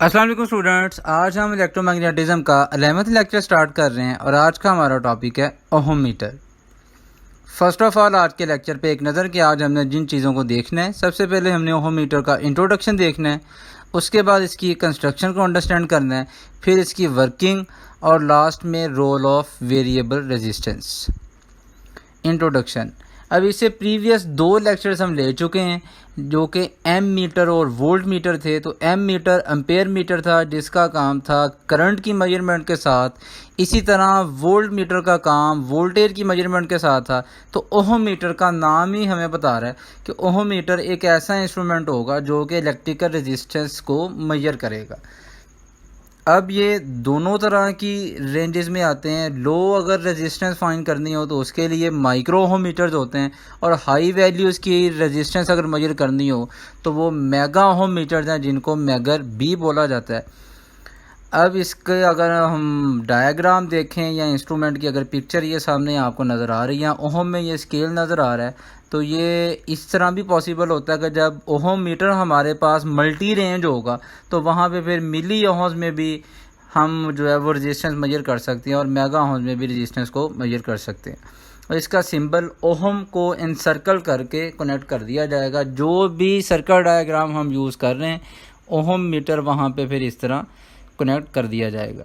अस्सलाम वालेकुम स्टूडेंट्स, आज हम इलेक्ट्रोमैग्नेटिज्म का 11th लेक्चर स्टार्ट कर रहे हैं और आज का हमारा टॉपिक है ohm meter. First of all आज के लेक्चर पे एक नज़र कि आज हमने जिन चीज़ों को देखना है, सबसे पहले हमने ओहम मीटर का इंट्रोडक्शन देखना है, उसके बाद इसकी कंस्ट्रक्शन को अंडरस्टैंड करना है, फिर इसकी वर्किंग और लास्ट में role of variable resistance. Introduction. अब इससे प्रीवियस 2 लेक्चर्स हम ले चुके हैं जो कि एम मीटर और वोल्ट मीटर थे। तो एम मीटर एम्पेयर मीटर था जिसका काम था करंट की मेजरमेंट के साथ, इसी तरह वोल्ट मीटर का काम वोल्टेज की मेजरमेंट के साथ था। तो ओहम मीटर का नाम ही हमें बता रहा है कि ओहम मीटर एक ऐसा इंस्ट्रूमेंट होगा जो कि इलेक्ट्रिकल रेजिस्टेंस को मेजर करेगा। अब ये दोनों तरह की रेंजेस में आते हैं। लो अगर रेजिस्टेंस फाइंड करनी हो तो उसके लिए माइक्रो ओहम मीटर्स होते हैं, और हाई वैल्यूज़ की रेजिस्टेंस अगर मेजर करनी हो तो वो मेगा ओहम मीटर्स हैं जिनको मेगर भी बोला जाता है। अब इसके अगर हम डायग्राम देखें या इंस्ट्रूमेंट की अगर पिक्चर ये सामने आपको नज़र आ रही है, ओहम में ये स्केल नज़र आ रहा है, तो ये इस तरह भी पॉसिबल होता है कि जब ओहम मीटर हमारे पास मल्टी रेंज होगा तो वहाँ पे फिर मिली ओहम्स में भी हम जो है वो रेजिस्टेंस मेजर कर सकते हैं और मेगा ओहम्स में भी रेजिस्टेंस को मेजर कर सकते हैं। और इसका सिंबल ओहम को इनसर्कल करके कनेक्ट कर दिया जाएगा। जो भी सर्कल डायग्राम हम यूज़ कर रहे हैं ओहम मीटर वहाँ पे फिर इस तरह कनेक्ट कर दिया जाएगा।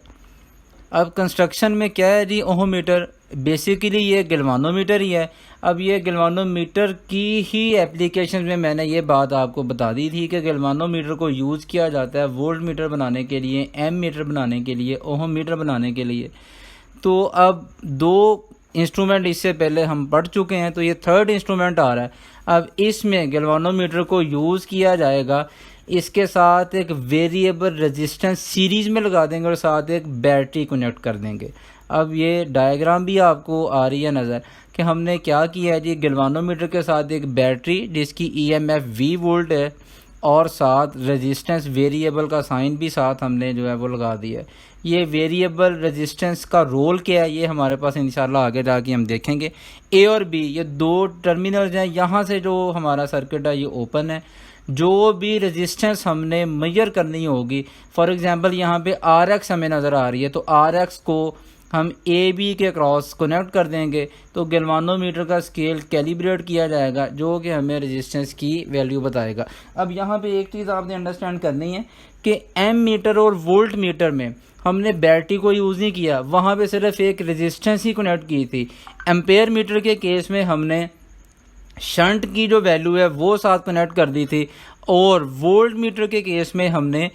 अब कंस्ट्रक्शन में क्या है जी, ओहम मीटर बेसिकली ये गैल्वानोमीटर ही है। अब ये गैल्वानोमीटर की ही एप्लीकेशन में मैंने ये बात आपको बता दी थी कि गैल्वानोमीटर को यूज़ किया जाता है वोल्ट मीटर बनाने के लिए, एम मीटर बनाने के लिए, ओहम मीटर बनाने के लिए। तो अब 2 इंस्ट्रूमेंट इससे पहले हम पढ़ चुके हैं, तो ये 3rd इंस्ट्रूमेंट आ रहा है। अब इसमें गैल्वानोमीटर को यूज़ किया जाएगा, इसके साथ एक वेरिएबल रेजिस्टेंस सीरीज़ में लगा देंगे और साथ एक बैटरी कनेक्ट कर देंगे। अब ये डायग्राम भी आपको आ रही है नज़र कि हमने क्या किया है जी, गैल्वानोमीटर के साथ एक बैटरी जिसकी ईएमएफ V वोल्ट है और साथ रेजिस्टेंस वेरिएबल का साइन भी साथ हमने जो है वो लगा दिया है। ये वेरिएबल रेजिस्टेंस का रोल क्या है ये हमारे पास इंशाल्लाह आगे जाके हम देखेंगे। ए और बी ये 2 टर्मिनल्स हैं, यहाँ से जो हमारा सर्किट है ये ओपन है। जो भी रेजिस्टेंस हमने मेजर करनी होगी, फॉर एग्जांपल यहाँ पे RX हमें नज़र आ रही है, तो RX को हम AB के क्रॉस कनेक्ट कर देंगे तो गैल्वानोमीटर का स्केल कैलिब्रेट किया जाएगा जो कि हमें रेजिस्टेंस की वैल्यू बताएगा। अब यहाँ पे एक चीज़ आपने अंडरस्टैंड करनी है कि एम मीटर और वोल्ट मीटर में हमने बैटरी को यूज़ नहीं किया, वहाँ पे सिर्फ एक रेजिस्टेंस ही कनेक्ट की थी। एम्पेयर मीटर के केस में हमने शंट की जो वैल्यू है वो साथ कनेक्ट कर दी थी, और वोल्ट मीटर के केस में हमने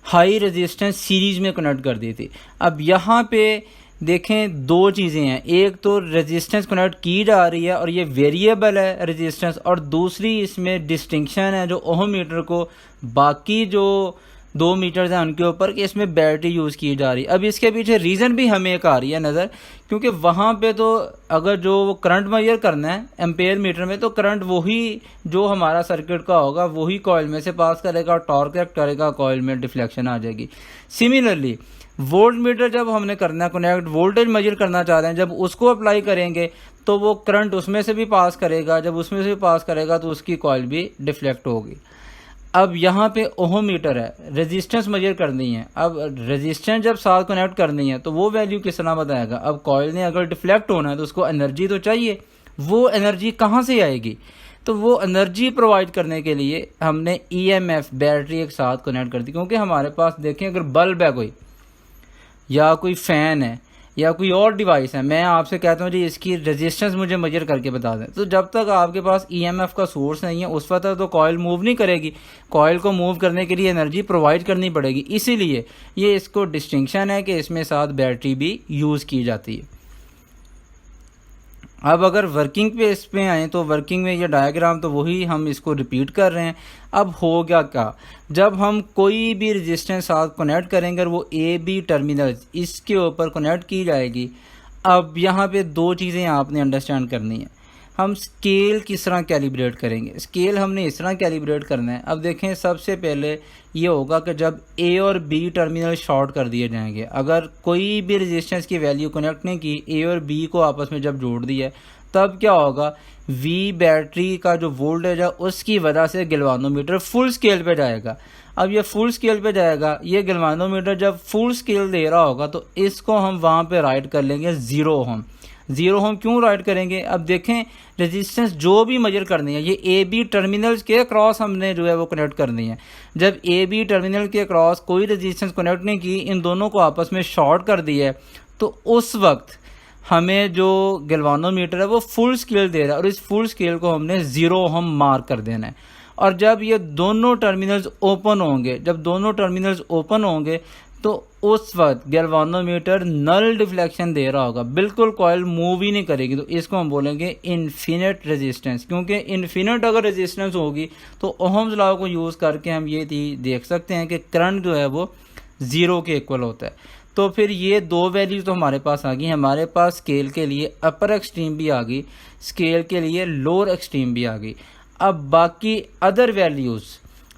हाई रेजिस्टेंस सीरीज में कनेक्ट कर दी थी। अब यहाँ पे देखें 2 चीज़ें हैं, एक तो रेजिस्टेंस कनेक्ट की जा रही है और ये वेरिएबल है रेजिस्टेंस, और दूसरी इसमें डिस्टिंक्शन है जो ओहम मीटर को बाकी जो 2 मीटर्स हैं उनके ऊपर कि इसमें बैटरी यूज़ की जा रही है। अब इसके पीछे रीज़न भी हमें एक आ रही है नज़र, क्योंकि वहाँ पे तो अगर जो करंट मेजर करना है एम्पेयर मीटर में, तो करंट वही जो हमारा सर्किट का होगा वही कॉइल में से पास करेगा और टॉर्क एक्ट करेगा, कॉइल में डिफ्लेक्शन आ जाएगी। सिमिलरली वोल्ट मीटर जब हमने करना है कनेक्ट, वोल्टेज मेजर करना चाह रहे हैं, जब उसको अप्लाई करेंगे तो वो करंट उसमें से भी पास करेगा, जब उसमें से भी पास करेगा तो उसकी कॉइल भी डिफ्लेक्ट होगी। अब यहाँ पे ओहम मीटर है, रेजिस्टेंस मेजर करनी है। अब रेजिस्टेंस जब साथ कनेक्ट करनी है तो वो वैल्यू किस तरह बताएगा। अब कॉइल ने अगर डिफ्लेक्ट होना है तो उसको एनर्जी तो चाहिए, वो एनर्जी कहाँ से आएगी, तो वो एनर्जी प्रोवाइड करने के लिए हमने EMF बैटरी एक साथ कनेक्ट कर दी। क्योंकि हमारे पास देखें अगर बल्ब है कोई, या कोई फ़ैन है, या कोई और डिवाइस है, मैं आपसे कहता हूँ जी इसकी रेजिस्टेंस मुझे मेजर करके बता दें, तो जब तक आपके पास EMF का सोर्स नहीं है उस वक्त तो कॉइल मूव नहीं करेगी। कॉइल को मूव करने के लिए एनर्जी प्रोवाइड करनी पड़ेगी, इसीलिए ये इसको डिस्टिंक्शन है कि इसमें साथ बैटरी भी यूज़ की जाती है। अब अगर वर्किंग पे इस पे आए तो वर्किंग में ये डायग्राम तो वही हम इसको रिपीट कर रहे हैं। अब हो गया क्या, जब हम कोई भी रेजिस्टेंस साथ कनेक्ट करेंगे और वो AB टर्मिनल इसके ऊपर कनेक्ट की जाएगी। अब यहाँ पे 2 चीज़ें आपने अंडरस्टैंड करनी है। हम स्केल किस तरह कैलिब्रेट करेंगे, स्केल हमने इस तरह कैलिब्रेट करना है। अब देखें सबसे पहले ये होगा कि जब A और B टर्मिनल शॉर्ट कर दिए जाएंगे, अगर कोई भी रेजिस्टेंस की वैल्यू कनेक्ट नहीं की, A और B को आपस में जब जोड़ दिया तब क्या होगा, V बैटरी का जो वोल्टेज है उसकी वजह से गैल्वानोमीटर फुल स्केल पे जाएगा। अब ये फुल स्केल पे जाएगा, ये गैल्वानोमीटर जब फुल स्केल दे रहा होगा तो इसको हम वहाँ पे राइट कर लेंगे 0 ओम। 0 ओम क्यों राइट करेंगे? अब देखें रेजिस्टेंस जो भी मेजर करनी है, ये ए बी टर्मिनल्स के क्रॉस हमने जो है वो कनेक्ट करनी है। जब ए बी टर्मिनल के क्रॉस कोई रेजिस्टेंस कनेक्ट नहीं की, इन दोनों को आपस में शॉर्ट कर दिया है, तो उस वक्त हमें जो गैल्वानोमीटर है वो फुल स्केल दे रहा है और इस फुल स्केल को हमने 0 ओम मार्क कर देना है। और जब ये दोनों टर्मिनल्स ओपन होंगे, जब दोनों टर्मिनल्स ओपन होंगे तो उस वक्त गैल्वानोमीटर नल डिफ्लेक्शन दे रहा होगा, बिल्कुल कॉइल मूव ही नहीं करेगी। तो इसको हम बोलेंगे इन्फिनिट रेजिस्टेंस, क्योंकि इन्फिनिट अगर रेजिस्टेंस होगी तो ओहम्स लॉ को यूज़ करके हम ये देख सकते हैं कि करंट जो है वो 0 के इक्वल होता है। तो फिर ये दो वैल्यूज तो हमारे पास आ गई। हमारे पास स्केल के लिए अपर एक्सट्रीम भी आ गई, स्केल के लिए लोअर एक्सट्रीम भी आ गई। अब बाकी अदर वैल्यूज़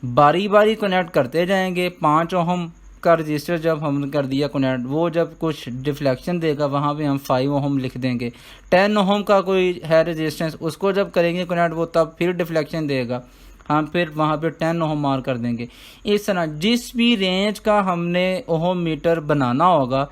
बारी बारी कनेक्ट करते जाएंगे। 5 ओहम का रजिस्टर जब हमने कर दिया कनेक्ट, वो जब कुछ डिफ्लेक्शन देगा वहाँ पे हम 5 ओहम लिख देंगे। 10 ओहम का कोई है रेजिस्टेंस, उसको जब करेंगे कनेक्ट वो तब फिर डिफ्लेक्शन देगा, हम फिर वहाँ पे 10 ओहम मार्क कर देंगे। इस तरह जिस भी रेंज का हमने ओहम मीटर बनाना होगा,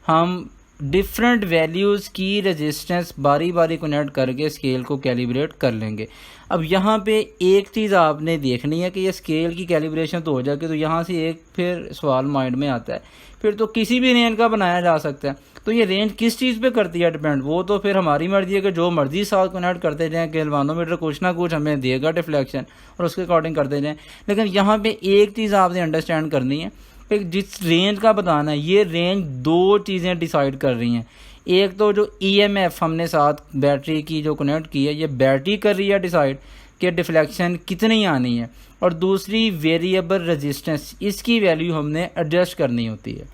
हम डिफरेंट वैल्यूज़ की रेजिस्टेंस बारी बारी कनेक्ट करके स्केल को कैलिब्रेट कर लेंगे। अब यहाँ पे एक चीज़ आपने देखनी है कि ये स्केल की कैलिब्रेशन तो हो जाएगी, तो यहाँ से एक फिर सवाल माइंड में आता है, फिर तो किसी भी रेंज का बनाया जा सकता है, तो ये रेंज किस चीज़ पे करती है डिपेंड? वो तो फिर हमारी मर्जी है कि जो मर्जी साथ कनेक्ट करते जाएँ, गैल्वानोमीटर कुछ ना कुछ हमें देगा डिफ्लेक्शन और उसके अकॉर्डिंग करते जाएँ। लेकिन यहाँ पे एक चीज़ आपने अंडरस्टैंड करनी है कि जिस रेंज का बताना है, ये रेंज दो चीज़ें डिसाइड कर रही हैं। एक तो जो ईएमएफ हमने साथ बैटरी की जो कनेक्ट की है, ये बैटरी कर रही है डिसाइड कि डिफ्लेक्शन कितनी आनी है, और दूसरी वेरिएबल रेजिस्टेंस, इसकी वैल्यू हमने एडजस्ट करनी होती है।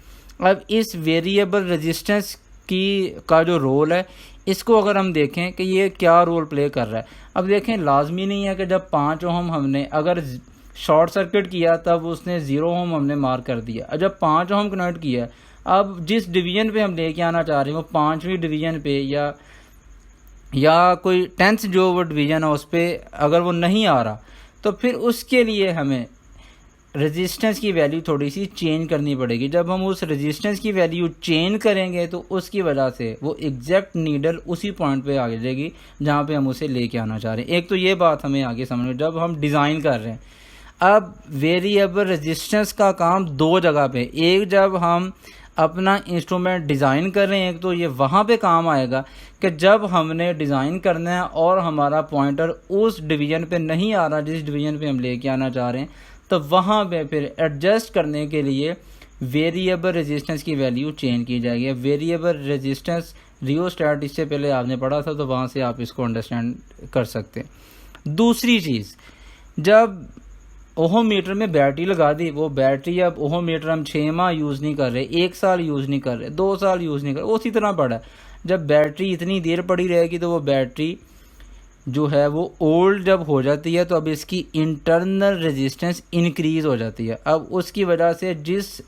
अब इस वेरिएबल रेजिस्टेंस का जो रोल है, इसको अगर हम देखें कि ये क्या रोल प्ले कर रहा है। अब देखें लाजमी नहीं है कि जब 5 ओहम हमने अगर शॉर्ट सर्किट किया तब उसने 0 ओहम हमने मार्क कर दिया, और जब 5 ओहम कनेक्ट किया, अब जिस डिवीजन पे हम लेके आना चाह रहे हैं वो 5वीं डिवीजन पे या कोई 10th जो वो डिवीजन है उस पर अगर वो नहीं आ रहा, तो फिर उसके लिए हमें रेजिस्टेंस की वैल्यू थोड़ी सी चेंज करनी पड़ेगी। जब हम उस रेजिस्टेंस की वैल्यू चेंज करेंगे तो उसकी वजह से वो एग्जैक्ट नीडल उसी पॉइंट पे आ जाएगी जहाँ पे हम उसे लेके आना चाह रहे हैं। एक तो ये बात हमें आगे समझ में, जब हम डिज़ाइन कर रहे हैं, अब वेरिएबल रेजिस्टेंस का काम दो जगह पे, एक जब हम अपना इंस्ट्रूमेंट डिज़ाइन कर रहे हैं, एक तो ये वहाँ पे काम आएगा कि जब हमने डिज़ाइन करना है और हमारा पॉइंटर उस डिवीज़न पे नहीं आ रहा जिस डिवीज़न पे हम लेके आना चाह रहे हैं, तो वहाँ पे फिर एडजस्ट करने के लिए वेरिएबल रेजिस्टेंस की वैल्यू चेंज की जाएगी। वेरिएबल रेजिस्टेंस रियोस्टैट इससे पहले आपने पढ़ा था, तो वहाँ से आप इसको अंडरस्टैंड कर सकते हैं। दूसरी चीज़, जब ओहम मीटर में बैटरी लगा दी, वो बैटरी अब ओहम मीटर हम 6 माह यूज़ नहीं कर रहे, 1 साल यूज़ नहीं कर रहे, 2 साल यूज़ नहीं कर रहे, उसी तरह पड़ा है। जब बैटरी इतनी देर पड़ी रहेगी तो वो बैटरी जो है वो ओल्ड जब हो जाती है, तो अब इसकी इंटरनल रेजिस्टेंस इंक्रीज़ हो जाती है। अब उसकी वजह से जिस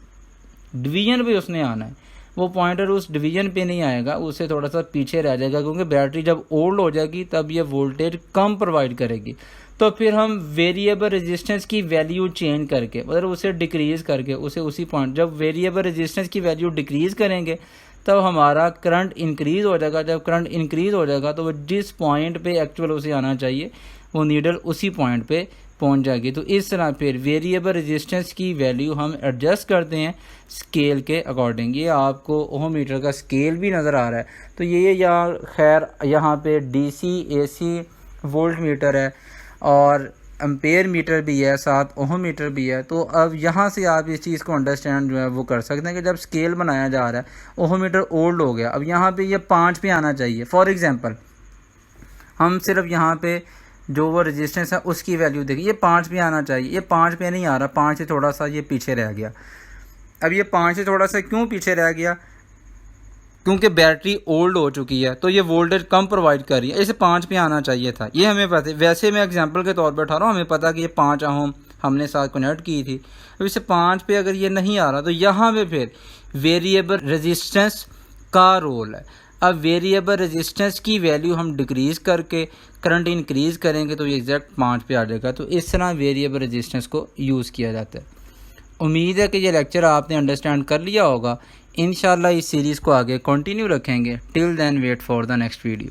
डिवीज़न पे उसने आना है वो पॉइंटर उस डिवीज़न पे नहीं आएगा, उससे थोड़ा सा पीछे रह जाएगा, क्योंकि बैटरी जब ओल्ड हो जाएगी तब ये वोल्टेज कम प्रोवाइड करेगी। तो फिर हम वेरिएबल रेजिस्टेंस की वैल्यू चेंज करके, मतलब उसे डिक्रीज़ करके उसे उसी पॉइंट, जब वेरिएबल रेजिस्टेंस की वैल्यू डिक्रीज़ करेंगे तब हमारा करंट इंक्रीज़ हो जाएगा। जब करंट इंक्रीज़ हो जाएगा तो वो जिस पॉइंट पे एक्चुअल उसे आना चाहिए वो नीडल उसी पॉइंट पे पहुंच जाएगी। तो इस तरह फिर वेरिएबल रेजिस्टेंस की वैल्यू हम एडजस्ट करते हैं स्केल के अकॉर्डिंग। ये आपको ओहम मीटर का स्केल भी नज़र आ रहा है। तो ये खैर यहाँ पे DC AC वोल्ट मीटर है और एम्पेयर मीटर भी है, साथ ओहम मीटर भी है। तो अब यहाँ से आप इस चीज़ को अंडरस्टैंड जो है वो कर सकते हैं कि जब स्केल बनाया जा रहा है, ओहम मीटर ओल्ड हो गया, अब यहाँ पे ये 5 पे आना चाहिए। फॉर एग्जांपल हम सिर्फ यहाँ पे जो वो रेजिस्टेंस है उसकी वैल्यू देखिए, ये 5 पे आना चाहिए, ये 5 पे नहीं आ रहा, 5 से थोड़ा सा ये पीछे रह गया। अब ये 5 से थोड़ा सा क्यों पीछे रह गया? क्योंकि बैटरी ओल्ड हो चुकी है, तो ये वोल्टेज कम प्रोवाइड कर रही है। इसे 5 पे आना चाहिए था, ये हमें पता है। वैसे मैं एग्जांपल के तौर पर उठा रहा हूँ, हमें पता कि ये 5 ओम हमने साथ कनेक्ट की थी। अब इसे 5 पे अगर ये नहीं आ रहा तो यहाँ पे फिर वेरिएबल रेजिस्टेंस का रोल है। अब वेरिएबल रेजिस्टेंस की वैल्यू हम डिक्रीज़ करके करंट इंक्रीज़ करेंगे तो ये एग्जैक्ट 5 पे आ जाएगा। तो इस तरह वेरिएबल रेजिस्टेंस को यूज़ किया जाता है। उम्मीद है कि ये लेक्चर आपने अंडरस्टैंड कर लिया होगा। इंशाल्लाह इस सीरीज़ को आगे कंटिन्यू रखेंगे। Till then wait for the next video.